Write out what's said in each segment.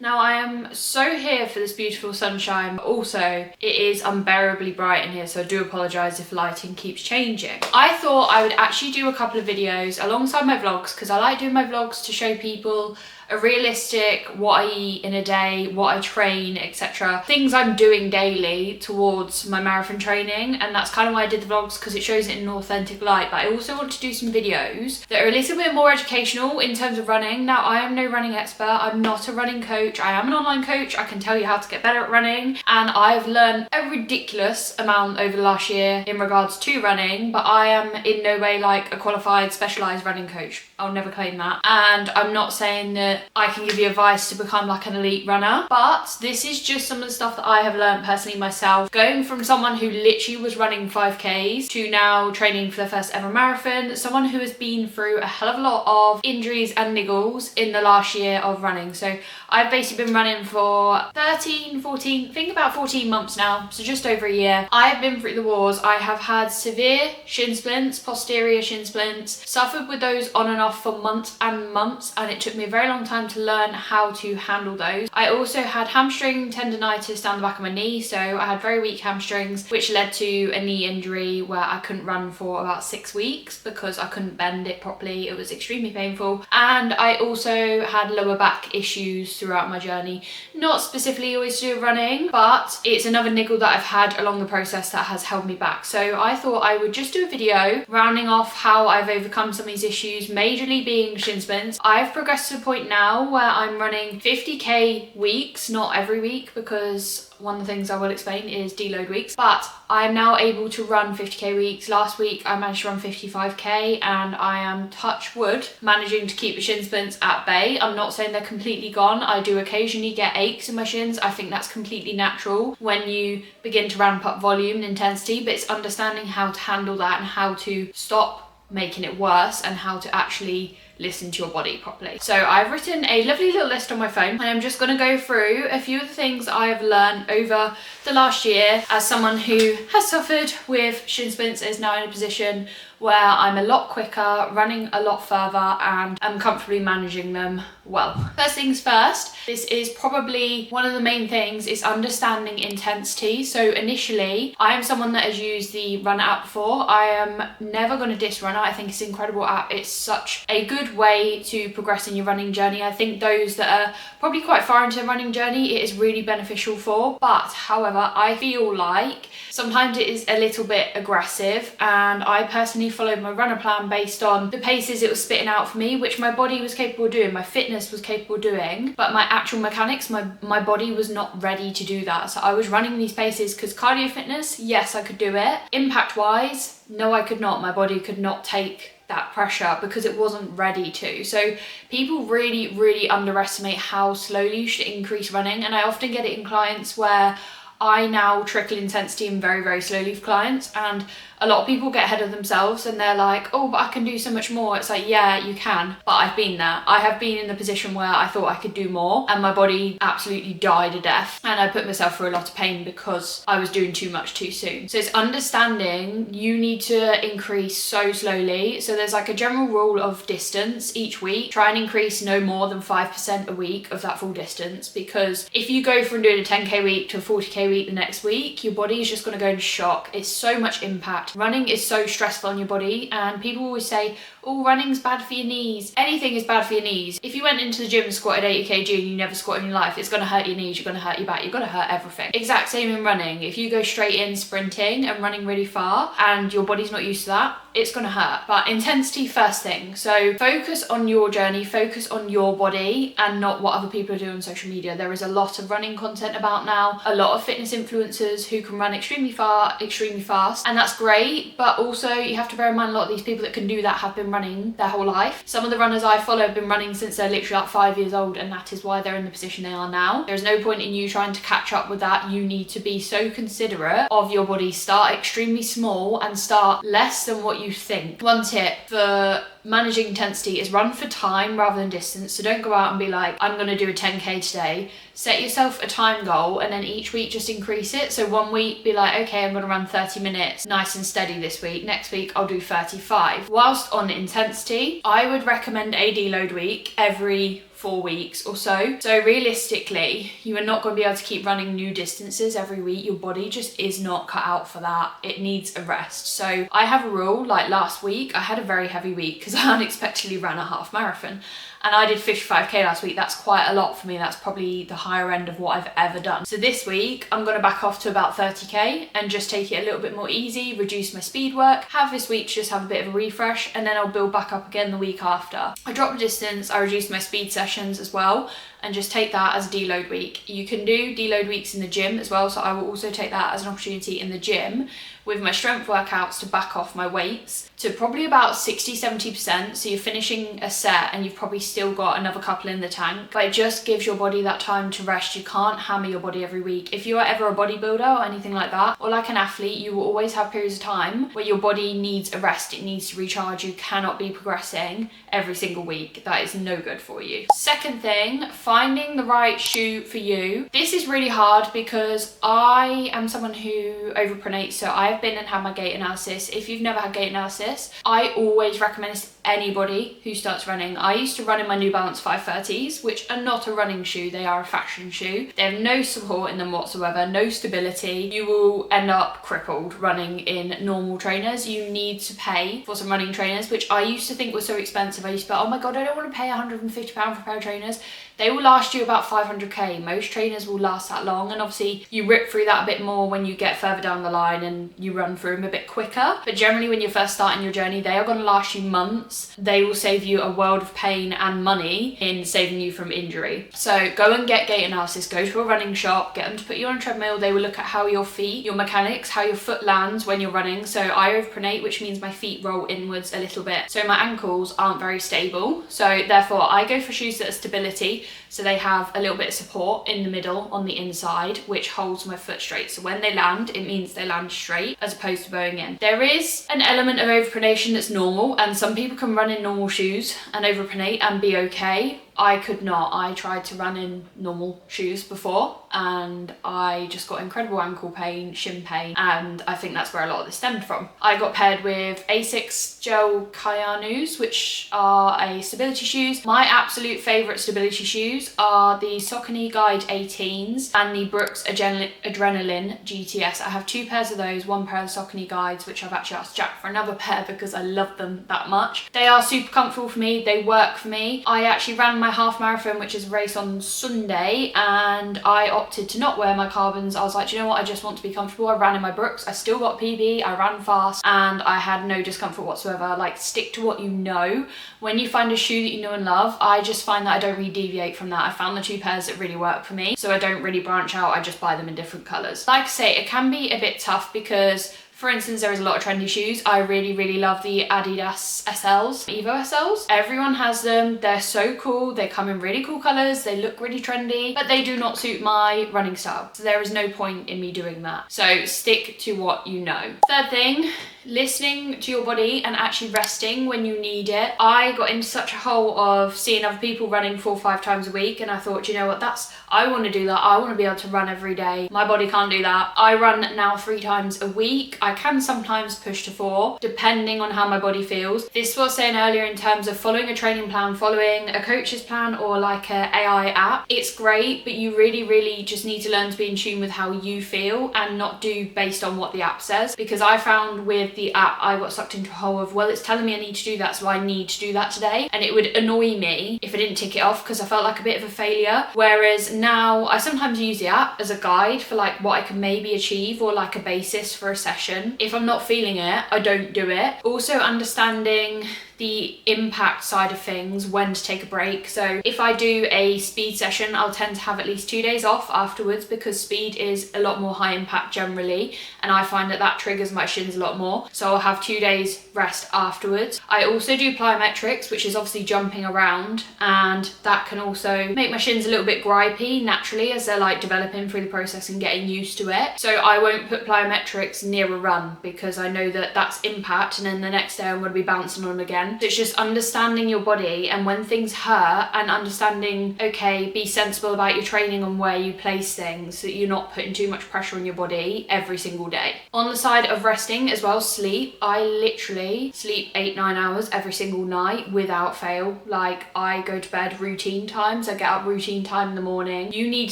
Now I am so here for this beautiful sunshine, but also it is unbearably bright in here, so I do apologise if lighting keeps changing. I thought I would actually do a couple of videos alongside my vlogs, because I like doing my vlogs to show people a realistic what I eat in a day, what I train, etc. Things I'm doing daily towards my marathon training, and that's kind of why I did the vlogs, because it shows it in an authentic light. But I also want to do some videos that are a little bit more educational in terms of running. Now, I am no running expert, I'm not a running coach, I am an online coach, I can tell you how to get better at running, and I've learned a ridiculous amount over the last year in regards to running, but I am in no way like a qualified, specialised running coach. I'll never claim that. And I'm not saying that I can give you advice to become like an elite runner, but this is just some of the stuff that I have learned personally myself, going from someone who literally was running 5Ks to now training for their first ever marathon, someone who has been through a hell of a lot of injuries and niggles in the last year of running. So I've basically been running for 13, 14, I think about 14 months now, so just over a year. I have been through the wars. I have had severe shin splints, posterior shin splints, suffered with those on and off for months and months, and it took me a very long time to learn how to handle those. I also had hamstring tendonitis down the back of my knee, so I had very weak hamstrings, which led to a knee injury where I couldn't run for about 6 weeks because I couldn't bend it properly. It was extremely painful. And I also had lower back issues throughout my journey, not specifically always to do with running, but it's another niggle that I've had along the process that has held me back. So I thought I would just do a video rounding off how I've overcome some of these issues, majorly being shin splints. I've progressed to the point now where I'm running 50k weeks, not every week, because one of the things I will explain is deload weeks, but I'm now able to run 50k weeks. Last week I managed to run 55k, and I am, touch wood, managing to keep the shin splints at bay. I'm not saying they're completely gone. I do occasionally get aches in my shins. I think that's completely natural when you begin to ramp up volume and intensity, but it's understanding how to handle that and how to stop making it worse and how to actually listen to your body properly. So I've written a lovely little list on my phone, and I'm just going to go through a few of the things I've learned over the last year as someone who has suffered with shin splints, is now in a position where I'm a lot quicker, running a lot further, and I'm comfortably managing them well. First things first, this is probably one of the main things, is understanding intensity. So initially, I am someone that has used the Runner app before. I am never going to diss Runner. I think it's an incredible app. It's such a good way to progress in your running journey. I think those that are probably quite far into a running journey, it is really beneficial for. But however, I feel like sometimes it is a little bit aggressive, and I personally followed my runner plan based on the paces it was spitting out for me, which my body was capable of doing, my fitness was capable of doing, but my actual mechanics, my body was not ready to do that. So I was running these paces because cardio fitness, yes, I could do it. Impact wise, no, I could not. My body could not take that pressure because it wasn't ready to. So people really underestimate how slowly you should increase running, and I often get it in clients where I now trickle intensity in very slowly for clients, and a lot of people get ahead of themselves and they're like, oh, but I can do so much more. It's like, yeah, you can, but I've been there. I have been in the position where I thought I could do more and my body absolutely died a death, and I put myself through a lot of pain because I was doing too much too soon. So it's understanding you need to increase so slowly. So there's like a general rule of distance each week. Try and increase no more than 5% a week of that full distance, because if you go from doing a 10k week to a 40k week the next week, your body is just going to go into shock. It's so much impact. Running is so stressful on your body, and people always say, oh, running's bad for your knees. Anything is bad for your knees. If you went into the gym and squatted 80 kg and you never squat in your life, it's going to hurt your knees, you're going to hurt your back, you're going to hurt everything. Exact same in running. If you go straight in sprinting and running really far and your body's not used to that, it's going to hurt. But intensity first thing. So focus on your journey, focus on your body and not what other people are doing on social media. There is a lot of running content about now, a lot of fitness influencers who can run extremely far, extremely fast, and that's great. But also you have to bear in mind a lot of these people that can do that have been running their whole life. Some of the runners I follow have been running since they're literally like 5 years old, and that is why they're in the position they are now. There's no point in you trying to catch up with that. You need to be so considerate of your body. Start extremely small and start less than what you think. One tip for managing intensity is run for time rather than distance. So don't go out and be like, I'm going to do a 10k today. Set yourself a time goal and then each week just increase it. So one week be like, okay, I'm going to run 30 minutes nice and steady this week. Next week I'll do 35. Whilst on intensity, I would recommend a deload week every 4 weeks or so. So realistically, you are not going to be able to keep running new distances every week. Your body just is not cut out for that. It needs a rest. So I have a rule, like last week, I had a very heavy week because I unexpectedly ran a half marathon. And I did 55k last week. That's quite a lot for me. That's probably the higher end of what I've ever done. So this week, I'm going to back off to about 30k and just take it a little bit more easy, reduce my speed work, have this week to just have a bit of a refresh, and then I'll build back up again the week after. I dropped the distance, I reduced my speed sessions as well, and just take that as a deload week. You can do deload weeks in the gym as well, so I will also take that as an opportunity in the gym with my strength workouts to back off my weights to probably about 60-70%. So you're finishing a set and you've probably still got another couple in the tank, but it just gives your body that time to rest. You can't hammer your body every week. If you are ever a bodybuilder or anything like that, or like an athlete, you will always have periods of time where your body needs a rest. It needs to recharge. You cannot be progressing every single week. That is no good for you. Second thing, finding the right shoe for you. This is really hard because I am someone who overpronates, so I've been and had my gait analysis. If you've never had gait analysis, I always recommend this to anybody who starts running. I used to run in my New Balance 530s, which are not a running shoe, they are a fashion shoe. They have no support in them whatsoever, no stability. You will end up crippled running in normal trainers. You need to pay for some running trainers, which I used to think was so expensive. I used to be, oh my god, I don't want to pay £150 for a pair of trainers. They will last you about 500k. Most trainers will last that long, and obviously you rip through that a bit more when you get further down the line and you run through them a bit quicker. But generally when you're first starting your journey, they are going to last you months. They will save you a world of pain and money in saving you from injury. So go and get gait analysis, go to a running shop, get them to put you on a treadmill. They will look at how your feet, your mechanics, how your foot lands when you're running. So I overpronate, which means my feet roll inwards a little bit. So my ankles aren't very stable. So therefore I go for shoes that are stability. So they have a little bit of support in the middle on the inside, which holds my foot straight. So when they land, it means they land straight as opposed to bowing in. There is an element of overpronation that's normal, and some people can run in normal shoes and overpronate and be okay. I could not. I tried to run in normal shoes before and I just got incredible ankle pain, shin pain, and I think that's where a lot of this stemmed from. I got paired with Asics Gel Kyanus, which are a stability shoes. My absolute favourite stability shoes are the Saucony Guide 18s and the Brooks Adrenaline GTS. I have 2 pairs of those, 1 pair of Saucony Guides, which I've actually asked Jack for another pair because I love them that much. They are super comfortable for me, they work for me. I actually ran my half marathon, which is a race on Sunday, and I opted to not wear my carbons. I was like, do you know what, I just want to be comfortable. I ran in my Brooks, I still got PB, I ran fast, and I had no discomfort whatsoever. Like, stick to what you know. When you find a shoe that you know and love, I just find that I don't really deviate from that. I found the 2 pairs that really work for me, so I don't really branch out. I just buy them in different colours. Like I say, it can be a bit tough because, for instance, there is a lot of trendy shoes. I really love the Adidas SLs, Evo SLs. Everyone has them. They're so cool. They come in really cool colors. They look really trendy, but they do not suit my running style. So there is no point in me doing that. So stick to what you know. Third thing, listening to your body and actually resting when you need it. I got into such a hole of seeing other people running 4 or 5 times a week, and I thought, you know what, I want to do that. I want to be able to run every day. My body can't do that. I run now 3 times a week. I can sometimes push to 4, depending on how my body feels. This was saying earlier in terms of following a training plan, following a coach's plan, or like an AI app. It's great, but you really just need to learn to be in tune with how you feel and not do based on what the app says. Because I found with the app, I got sucked into a hole of, well, it's telling me I need to do that, so I need to do that today. And it would annoy me if I didn't tick it off because I felt like a bit of a failure. Whereas now I sometimes use the app as a guide for like what I can maybe achieve or like a basis for a session. If I'm not feeling it, I don't do it. Also understanding the impact side of things, when to take a break. So if I do a speed session, I'll tend to have at least 2 days off afterwards because speed is a lot more high impact generally, and I find that triggers my shins a lot more. So I'll have 2 days rest afterwards. I also do plyometrics, which is obviously jumping around, and that can also make my shins a little bit gripey naturally as they're like developing through the process and getting used to it. So I won't put plyometrics near a run because I know that that's impact, and then the next day I'm going to be bouncing on them again. again. So it's just understanding your body, and when things hurt, and understanding, okay, be sensible about your training and where you place things so that you're not putting too much pressure on your body every single day. On the side of resting as well, sleep. I literally sleep 8-9 hours every single night without fail. Like, I go to bed routine times, I get up routine time in the morning. You need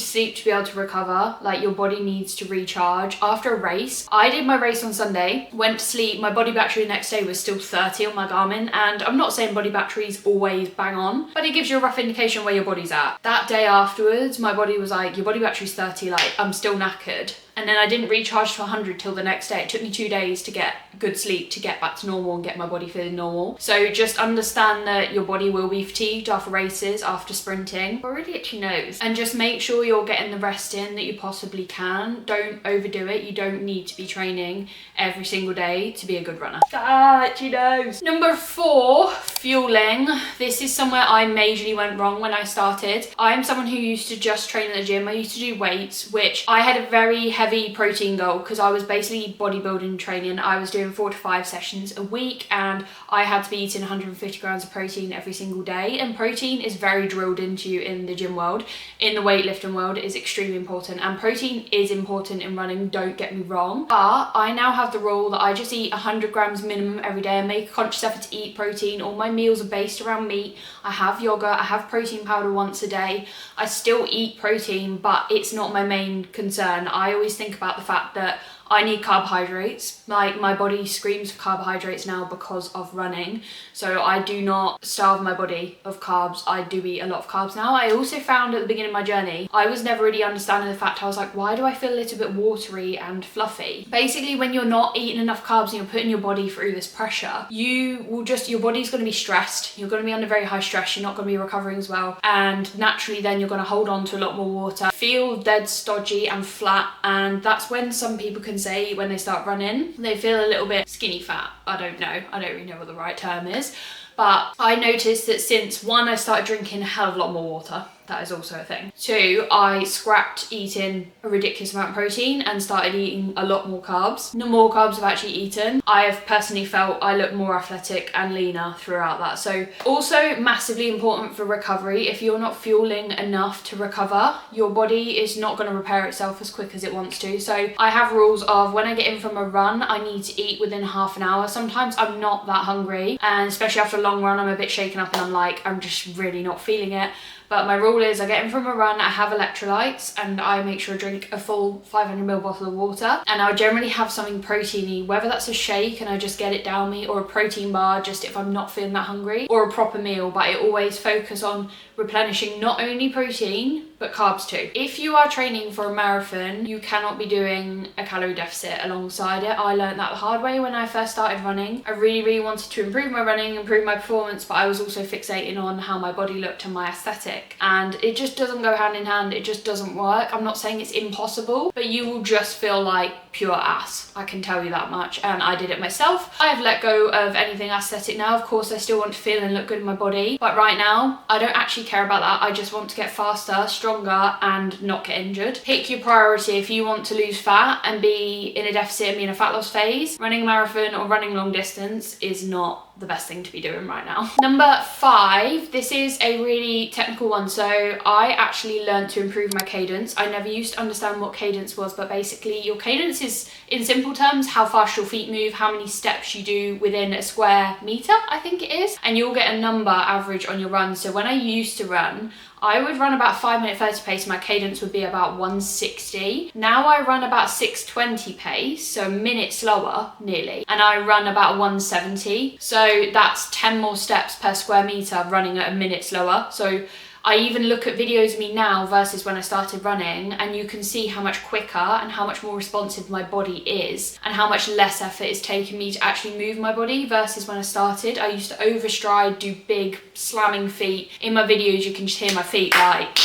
sleep to be able to recover. Like, your body needs to recharge. After a race, I did my race on Sunday, went to sleep, my body battery the next day was still 30 on my Garmin, and I'm not saying body batteries always bang on, but it gives you a rough indication where your body's at. That day afterwards, my body was like, your body battery's 30, like, I'm still knackered. And then I didn't recharge to 100 till the next day. It took me 2 days to get good sleep, to get back to normal and get my body feeling normal. So just understand that your body will be fatigued after races, after sprinting. Or really itchy nose. And just make sure you're getting the rest in that you possibly can. Don't overdo it. You don't need to be training every single day to be a good runner. Itchy nose. Number 4, fueling. This is somewhere I majorly went wrong when I started. I am someone who used to just train at the gym. I used to do weights, which I had a very heavy protein goal because I was basically bodybuilding training. I was doing 4 to 5 sessions a week, and I had to be eating 150 grams of protein every single day. And protein is very drilled into you in the gym world. In the weightlifting world, it is extremely important, and protein is important in running, don't get me wrong. But I now have the rule that I just eat 100 grams minimum every day and make a conscious effort to eat protein. All my meals are based around meat. I have yogurt, I have protein powder once a day. I still eat protein, but it's not my main concern. I always think about the fact that I need carbohydrates. Like, my body screams for carbohydrates now because of running. So I do not starve my body of carbs. I do eat a lot of carbs now. I also found at the beginning of my journey, I was never really understanding the fact, I was like, why do I feel a little bit watery and fluffy? Basically, when you're not eating enough carbs and you're putting your body through this pressure, you will just, your body's going to be stressed. You're going to be under very high stress. You're not going to be recovering as well. And naturally then you're going to hold on to a lot more water, feel dead stodgy and flat. And that's when some people can say when they start running, they feel a little bit skinny fat. I don't know. I don't really know what the right term is. But I noticed that since 1, I started drinking a hell of a lot more water. That is also a thing. 2, I scrapped eating a ridiculous amount of protein and started eating a lot more carbs. The more carbs I've actually eaten, I have personally felt I look more athletic and leaner throughout that. So also massively important for recovery. If you're not fueling enough to recover, your body is not going to repair itself as quick as it wants to. So I have rules of when I get in from a run, I need to eat within half an hour. Sometimes I'm not that hungry, and especially after a long run, I'm a bit shaken up and I'm like, I'm just really not feeling it. But my rule is I get in from a run, I have electrolytes, and I make sure I drink a full 500ml bottle of water. And I'll generally have something proteiny, whether that's a shake and I just get it down me, or a protein bar just if I'm not feeling that hungry, or a proper meal. But I always focus on replenishing not only protein, but carbs too. If you are training for a marathon, you cannot be doing a calorie deficit alongside it. I learned that the hard way when I first started running. I really wanted to improve my running, improve my performance, but I was also fixating on how my body looked and my aesthetic. And it just doesn't go hand in hand. It just doesn't work. I'm not saying it's impossible, but you will just feel like pure ass. I can tell you that much. And I did it myself. I have let go of anything aesthetic now. Of course, I still want to feel and look good in my body, but right now, I don't actually care about that. I just want to get faster, stronger, and not get injured. Pick your priority. If you want to lose fat and be in a deficit and be in a fat loss phase, running a marathon or running long distance is not the best thing to be doing right now. Number 5, this is a really technical one. So I actually learned to improve my cadence. I never used to understand what cadence was, but basically your cadence is, in simple terms, how fast your feet move, how many steps you do within a square meter, I think it is, and you'll get a number average on your run. So when I used to run, I would run about 5-minute 30 pace. My cadence would be about 160. Now I run about 620 pace, so a minute slower nearly, and I run about 170. So that's 10 more steps per square meter running at a minute slower. So I even look at videos of me now versus when I started running, and you can see how much quicker and how much more responsive my body is, and how much less effort it's taking me to actually move my body versus when I started. I used to overstride, do big slamming feet. In my videos you can just hear my feet like,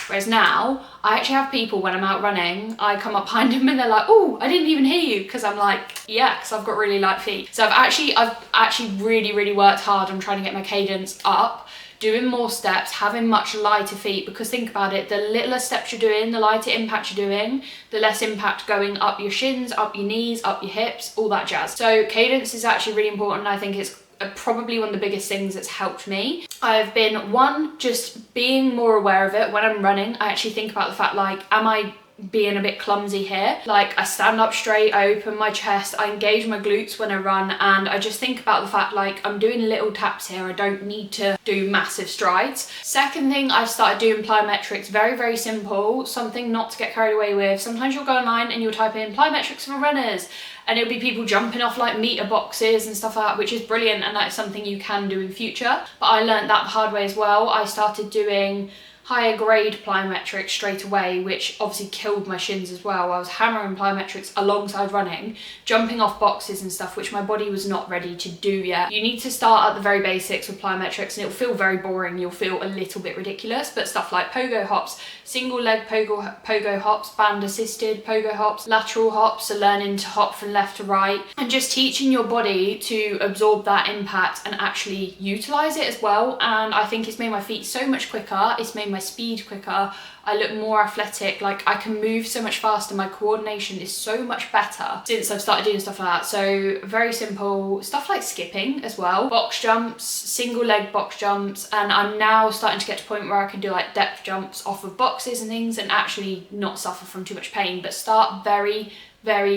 whereas now I actually have people when I'm out running, I come up behind them and they're like, oh, I didn't even hear you, because I'm like, yeah, because I've got really light feet. So I've actually really worked hard on trying to get my cadence up, doing more steps, having much lighter feet, because think about it, the littler steps you're doing, the lighter impact you're doing, the less impact going up your shins, up your knees, up your hips, all that jazz. So cadence is actually really important. I think it's probably one of the biggest things that's helped me. I've been, one, just being more aware of it. When I'm running, I actually think about the fact, like, am I being a bit clumsy here? Like, I stand up straight, I open my chest, I engage my glutes when I run, and I just think about the fact, like, I'm doing little taps here, I don't need to do massive strides. Second thing, I've started doing plyometrics. Very, very simple, something not to get carried away with. Sometimes you'll go online and you'll type in plyometrics for runners, and it'll be people jumping off like meter boxes and stuff like that, which is brilliant, and that's something you can do in future. But I learned that the hard way as well. I started doing higher grade plyometrics straight away, which obviously killed my shins as well. I was hammering plyometrics alongside running, jumping off boxes and stuff, which my body was not ready to do yet. You need to start at the very basics with plyometrics, and it'll feel very boring. You'll feel a little bit ridiculous, but stuff like pogo hops, single leg pogo hops, band assisted pogo hops, lateral hops, so learning to hop from left to right, and just teaching your body to absorb that impact and actually utilize it as well. And I think it's made my feet so much quicker, it's made my speed quicker, I look more athletic, like I can move so much faster, my coordination is so much better since I've started doing stuff like that. So very simple stuff like skipping as well, box jumps, single leg box jumps, and I'm now starting to get to a point where I can do like depth jumps off of boxes and things and actually not suffer from too much pain, but start very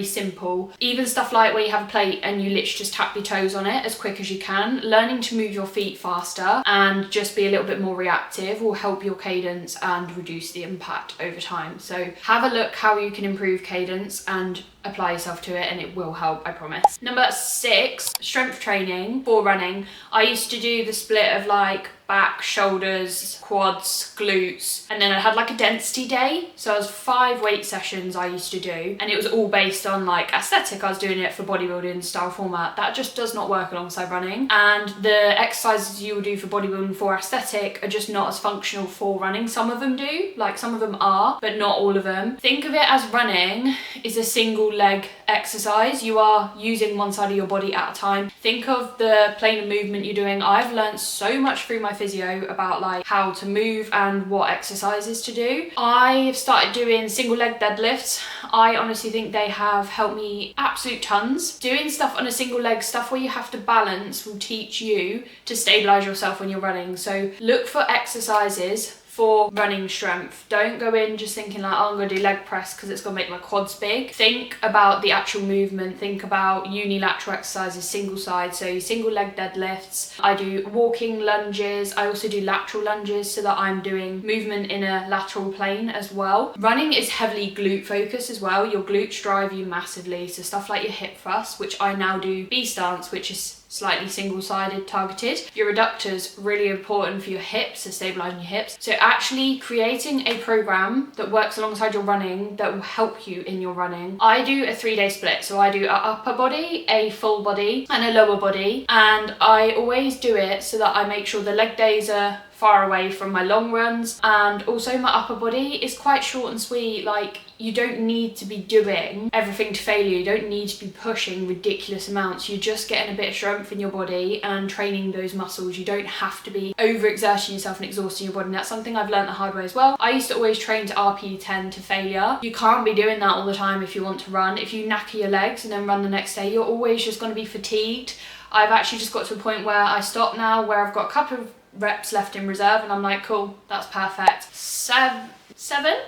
simple. Even stuff like where you have a plate and you literally just tap your toes on it as quick as you can. Learning to move your feet faster and just be a little bit more reactive will help your cadence and reduce the impact over time. So have a look how you can improve cadence and apply yourself to it, and it will help, I promise. Number 6, strength training for running. I used to do the split of like back, shoulders, quads, glutes, and then I had like a density day. So it was 5 weight sessions I used to do, and it was all based on like aesthetic. I was doing it for bodybuilding style format. That just does not work alongside running, and the exercises you will do for bodybuilding for aesthetic are just not as functional for running. Some of them do, like some of them are, but not all of them. Think of it as running is a single leg exercise. You are using one side of your body at a time. Think of the plane of movement you're doing. I've learned so much through my physio about like how to move and what exercises to do. I've started doing single leg deadlifts. I honestly think they have helped me absolute tons. Doing stuff on a single leg, stuff where you have to balance, will teach you to stabilize yourself when you're running. So look for exercises for running strength. Don't go in just thinking like, oh, I'm gonna do leg press because it's gonna make my quads big. Think about the actual movement. Think about unilateral exercises, single side, so single leg deadlifts. I do walking lunges. I also do lateral lunges so that I'm doing movement in a lateral plane as well. Running is heavily glute focused as well. Your glutes drive you massively, so stuff like your hip thrust, which I now do B stance, which is slightly single-sided targeted. Your adductors, really important for your hips, so stabilizing your hips. So actually creating a program that works alongside your running that will help you in your running. I do a 3-day split, so I do an upper body, a full body, and a lower body, and I always do it so that I make sure the leg days are far away from my long runs, and also my upper body is quite short and sweet. Like, you don't need to be doing everything to failure. You don't need to be pushing ridiculous amounts. You're just getting a bit of strength in your body and training those muscles. You don't have to be overexerting yourself and exhausting your body. And that's something I've learned the hard way as well. I used to always train to RP 10 to failure. You can't be doing that all the time if you want to run. If you knacker your legs and then run the next day, you're always just going to be fatigued. I've actually just got to a point where I stop now, where I've got a couple of reps left in reserve, and I'm like, cool, that's perfect. 7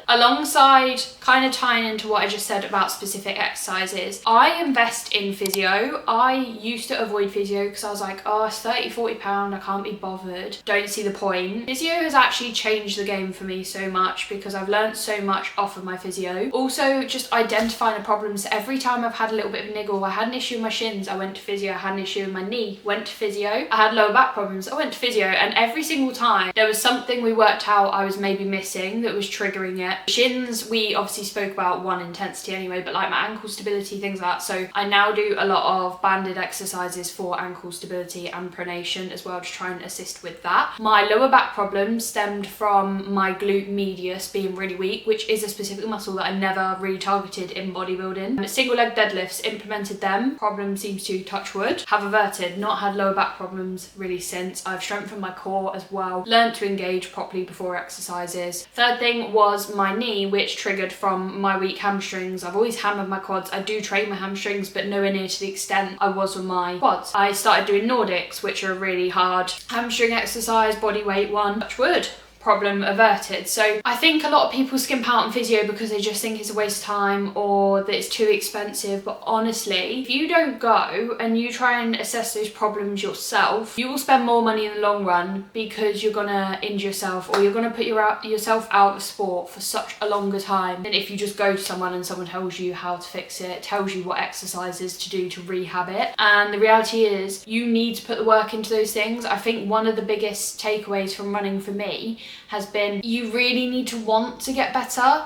alongside kind of tying into what I just said about specific exercises, I invest in physio. I used to avoid physio because I was like, oh, it's 30-40 pound, I can't be bothered, don't see the point. Physio has actually changed the game for me so much because I've learned so much off of my physio. Also, just identifying the problems. Every time I've had a little bit of niggle, I had an issue with my shins, I went to physio. I had an issue with my knee, went to physio. I had lower back problems, I went to physio. And every single time there was something we worked out I was maybe missing that was triggering it. Shins, we obviously spoke about one intensity anyway, but like my ankle stability, things like that. So I now do a lot of banded exercises for ankle stability and pronation as well to try and assist with that. My lower back problems stemmed from my glute medius being really weak, which is a specific muscle that I never really targeted in bodybuilding. Single leg deadlifts, implemented them. Problem seems to, touch wood, have averted. Not had lower back problems really since. I've strengthened my core as well. Learned to engage properly before exercises. Third thing thing was my knee, which triggered from my weak hamstrings. I've always hammered my quads. I do train my hamstrings, but nowhere near to the extent I was with my quads. I started doing Nordics, which are a really hard hamstring exercise, body weight one. Touch wood. Problem averted. So I think a lot of people skimp out on physio because they just think it's a waste of time or that it's too expensive, but honestly, if you don't go and you try and assess those problems yourself, you will spend more money in the long run because you're gonna injure yourself, or you're gonna put yourself out of sport for such a longer time than if you just go to someone and someone tells you how to fix it, tells you what exercises to do to rehab it. And the reality is you need to put the work into those things. I think one of the biggest takeaways from running for me has been you really need to want to get better.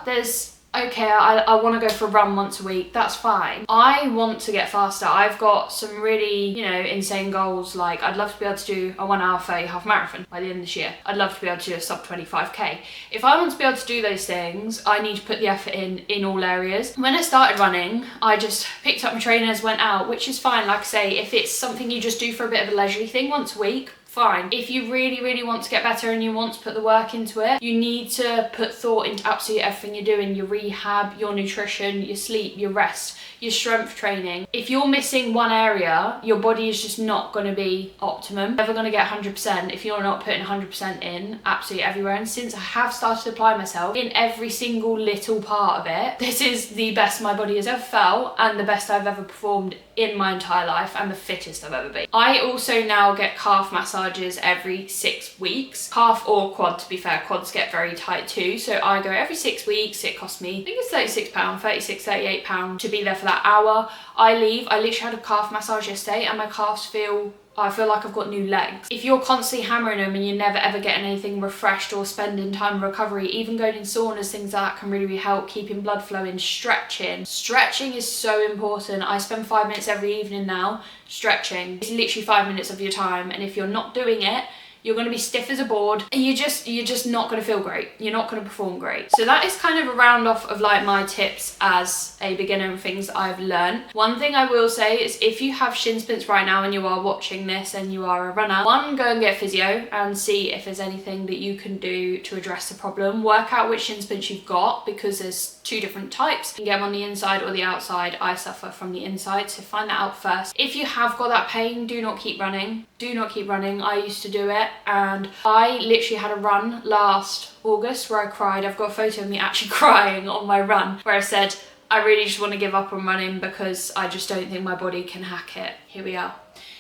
Okay, I want to go for a run once a week, that's fine. I want to get faster. I've got some really, insane goals. Like, I'd love to be able to do a 1 hour 30 half marathon by the end of this year. I'd love to be able to do a sub 25k. If I want to be able to do those things, I need to put the effort in all areas. When I started running, I just picked up my trainers, went out, which is fine. Like I say, if it's something you just do for a bit of a leisurely thing once a week, fine. If you really, really want to get better and you want to put the work into it, you need to put thought into absolutely everything you're doing: your rehab, your nutrition, your sleep, your rest, your strength training. If you're missing one area, your body is just not going to be optimum. You're never going to get 100% if you're not putting 100% in absolutely everywhere. And since I have started to apply myself in every single little part of it, this is the best my body has ever felt and the best I've ever performed in my entire life and the fittest I've ever been. I also now get calf massages every 6 weeks. Calf or quad, to be fair. Quads get very tight too. So I go every 6 weeks. It costs me, I think it's £36, £38 to be there for that hour. I leave. I literally had a calf massage yesterday and my calves I feel like I've got new legs. If you're constantly hammering them and you're never ever getting anything refreshed or spending time in recovery, even going in saunas, things like that can really help keeping blood flowing. Stretching is so important. I spend 5 minutes every evening now stretching. It's literally 5 minutes of your time, and if you're not doing it, you're going to be stiff as a board and you're just not going to feel great. You're not going to perform great. So that is kind of a round off of like my tips as a beginner and things that I've learned. One thing I will say is if you have shin splints right now and you are watching this and you are a runner, one, go and get physio and see if there's anything that you can do to address the problem. Work out which shin splints you've got because there's 2 different types. You can get them on the inside or the outside. I suffer from the inside, so find that out first. If you have got that pain, do not keep running. Do not keep running. I used to do it and I literally had a run last August where I cried. I've got a photo of me actually crying on my run where I said, I really just want to give up on running because I just don't think my body can hack it. Here we are.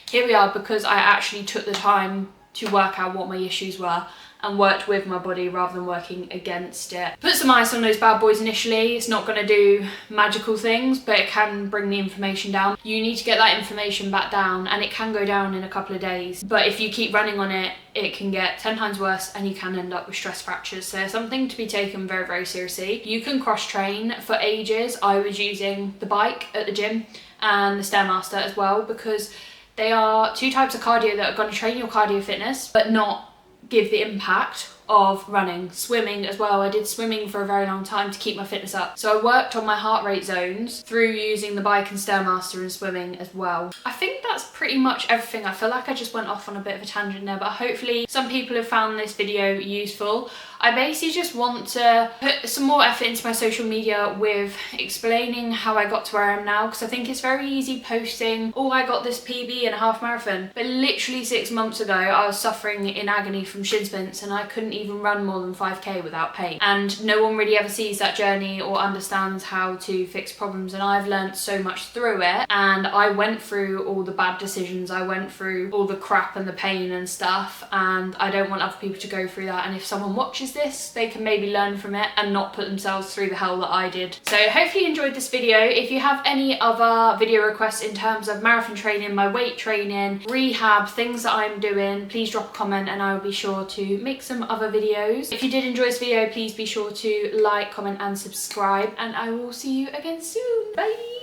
Here we are because I actually took the time to work out what my issues were and worked with my body rather than working against it. Put some ice on those bad boys initially. It's not going to do magical things, but it can bring the inflammation down. You need to get that inflammation back down, and it can go down in a couple of days. But if you keep running on it, it can get 10 times worse and you can end up with stress fractures. So something to be taken very, very seriously. You can cross train. For ages, I was using the bike at the gym and the Stairmaster as well, because they are 2 types of cardio that are going to train your cardio fitness, but not give the impact of running. Swimming as well. I did swimming for a very long time to keep my fitness up. So I worked on my heart rate zones through using the bike and Stairmaster and swimming as well. I think that's pretty much everything. I feel like I just went off on a bit of a tangent there, but hopefully some people have found this video useful. I basically just want to put some more effort into my social media with explaining how I got to where I am now, because I think it's very easy posting, oh, I got this PB in a half marathon. But literally 6 months ago, I was suffering in agony from shin splints and I couldn't even run more than 5k without pain. And no one really ever sees that journey or understands how to fix problems. And I've learned so much through it. And I went through all the bad decisions. I went through all the crap and the pain and stuff. And I don't want other people to go through that. And if someone watches this, they can maybe learn from it and not put themselves through the hell that I did. So hopefully you enjoyed this video. If you have any other video requests in terms of marathon training, my weight training, rehab, things that I'm doing, please drop a comment and I will be sure to make some other videos. If you did enjoy this video, please be sure to like, comment and subscribe, and I will see you again soon. Bye!